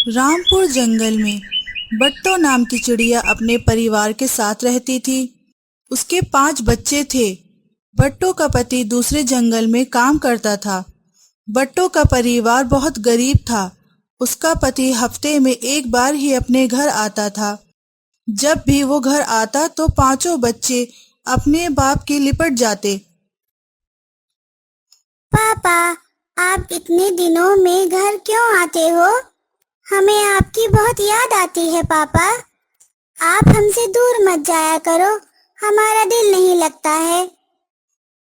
رامپور جنگل میں بٹو نام کی چڑیا اپنے پریوار کے ساتھ رہتی تھی۔ اس کے 5 بچے تھے۔ بٹو کا پتی دوسرے جنگل میں کام کرتا تھا۔ بٹو کا پریوار بہت غریب تھا۔ اس کا پتی ہفتے میں ایک بار ہی اپنے گھر آتا تھا۔ جب بھی وہ گھر آتا تو 5 بچے اپنے باپ کے لپٹ جاتے۔ پاپا، آپ اتنے دنوں میں گھر کیوں آتے ہو؟ ہمیں آپ کی بہت یاد آتی ہے پاپا۔ آپ ہم سے دور مت جایا کرو، ہمارا دل نہیں لگتا ہے۔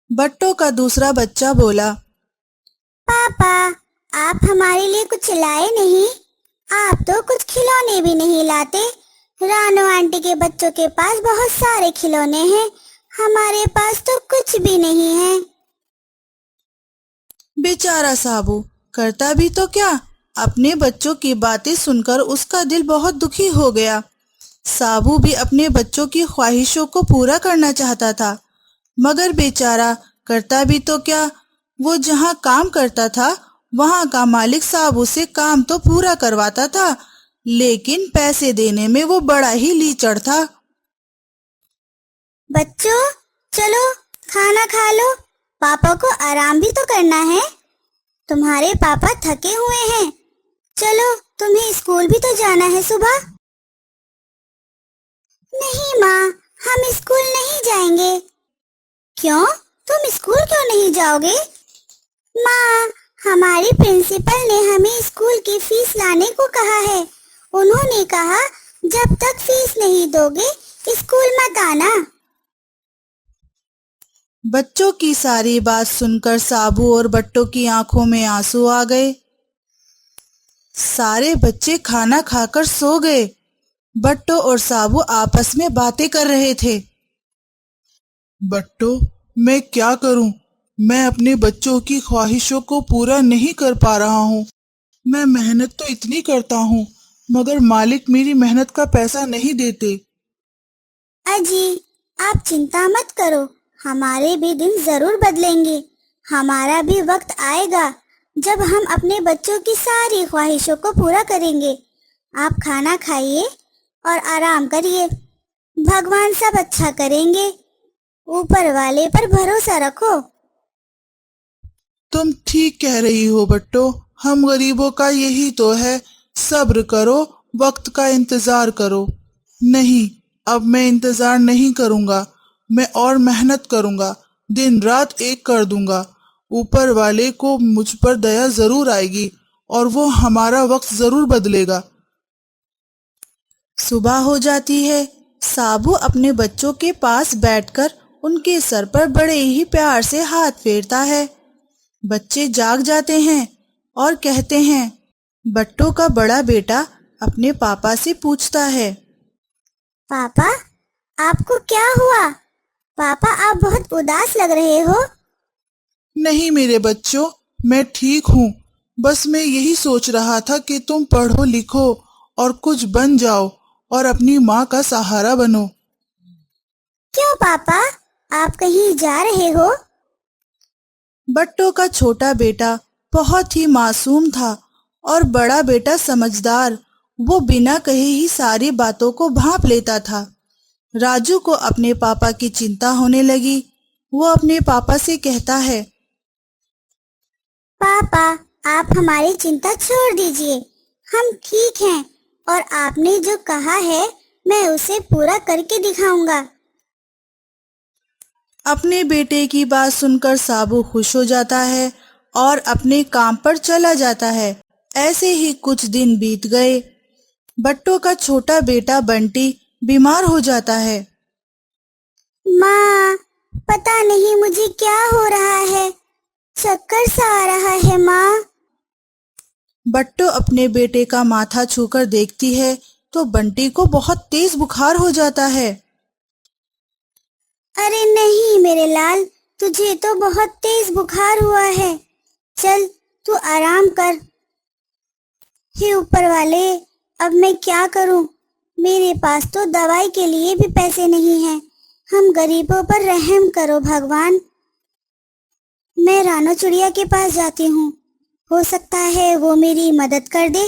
بٹو کا دوسرا بچہ بولا، پاپا، آپ ہمارے لیے کچھ لائے نہیں؟ آپ تو کچھ کھلونے بھی نہیں لاتے۔ رانو آنٹی کے بچوں کے پاس بہت سارے کھلونے ہیں، ہمارے پاس تو کچھ بھی نہیں ہے۔ بیچارہ سابو کرتا بھی تو کیا؟ اپنے بچوں کی باتیں سن کر اس کا دل بہت دکھی ہو گیا۔ سابو بھی اپنے بچوں کی خواہشوں کو پورا کرنا چاہتا تھا، مگر بیچارہ کرتا بھی تو کیا؟ وہ جہاں کام کرتا تھا وہاں کا مالک سابو سے کام تو پورا کرواتا تھا، لیکن پیسے دینے میں وہ بڑا ہی لیچڑ تھا۔ بچوں، چلو کھانا کھا لو، پاپا کو آرام بھی تو کرنا ہے۔ تمہارے پاپا تھکے ہوئے ہیں، چلو تمہیں اسکول بھی تو جانا ہے صبح۔ نہیں ماں، ہم اسکول نہیں جائیں گے۔ کیوں؟ تم اسکول کیوں نہیں جاؤ گے؟ ماں، ہماری پرنسپل نے ہمیں اسکول کی فیس لانے کو کہا ہے۔ انہوں نے کہا جب تک فیس نہیں دو گے اسکول مت آنا۔ بچوں کی ساری بات سن کر سابو اور بٹو کی آنکھوں میں آنسو آ گئے۔ سارے بچے کھانا کھا کر سو گئے۔ بٹو اور سابو آپس میں باتیں کر رہے تھے۔ بٹو، میں کیا کروں؟ میں اپنے بچوں کی خواہشوں کو پورا نہیں کر پا رہا ہوں۔ میں محنت تو اتنی کرتا ہوں، مگر مالک میری محنت کا پیسہ نہیں دیتے۔ اجی، آپ چنتا مت کرو، ہمارے بھی دن ضرور بدلیں گے۔ ہمارا بھی وقت آئے گا جب ہم اپنے بچوں کی ساری خواہشوں کو پورا کریں گے۔ آپ کھانا کھائیے اور آرام کریے، بھگوان سب اچھا کریں گے۔ اوپر والے پر بھروسہ رکھو۔ تم ٹھیک کہہ رہی ہو بٹو، ہم غریبوں کا یہی تو ہے، صبر کرو، وقت کا انتظار کرو۔ نہیں، اب میں انتظار نہیں کروں گا، میں اور محنت کروں گا، دن رات ایک کر دوں گا۔ اوپر والے کو مجھ پر دیا ضرور آئے گی اور وہ ہمارا وقت ضرور بدلے گا۔ صبح ہو جاتی ہے۔ سابو اپنے بچوں کے پاس بیٹھ کر ان کے سر پر بڑے ہی پیار سے ہاتھ پھیرتا ہے۔ بچے جاگ جاتے ہیں اور کہتے ہیں۔ بٹو کا بڑا بیٹا اپنے پاپا سے پوچھتا ہے، پاپا، آپ کو کیا ہوا؟ پاپا، آپ بہت اداس لگ رہے ہو۔ نہیں میرے بچوں، میں ٹھیک ہوں، بس میں یہی سوچ رہا تھا کہ تم پڑھو لکھو اور کچھ بن جاؤ اور اپنی ماں کا سہارا بنو۔ کیوں پاپا، آپ کہیں جا رہے ہو؟ بٹو کا چھوٹا بیٹا بہت ہی معصوم تھا اور بڑا بیٹا سمجھدار۔ وہ بنا کہے ہی ساری باتوں کو بھانپ لیتا تھا۔ راجو کو اپنے پاپا کی چنتا ہونے لگی۔ وہ اپنے پاپا سے کہتا ہے، پاپا، آپ ہماری چنتا چھوڑ دیجئے، ہم ٹھیک ہیں، اور آپ نے جو کہا ہے میں اسے پورا کر کے دکھاؤں گا۔ اپنے بیٹے کی بات سن کر سابو خوش ہو جاتا ہے اور اپنے کام پر چلا جاتا ہے۔ ایسے ہی کچھ دن بیت گئے۔ بٹو کا چھوٹا بیٹا بنٹی بیمار ہو جاتا ہے۔ ماں، پتہ نہیں مجھے کیا ہو رہا ہے، چکر سا آ رہا ہے ماں۔ بٹو اپنے بیٹے کا ماتھا چھو کر دیکھتی ہے تو بنٹی کو بہت تیز بخار ہو جاتا ہے۔ ارے نہیں میرے لال، تجھے تو بہت تیز بخار ہوا ہے، چل تو آرام کر۔ ہے اوپر والے، اب میں کیا کروں؟ میرے پاس تو دوائی کے لیے بھی پیسے نہیں ہیں، ہم غریبوں پر رحم کرو بھگوان۔ میں رانو چڑیا کے پاس جاتی ہوں، ہو سکتا ہے وہ میری مدد کر دے۔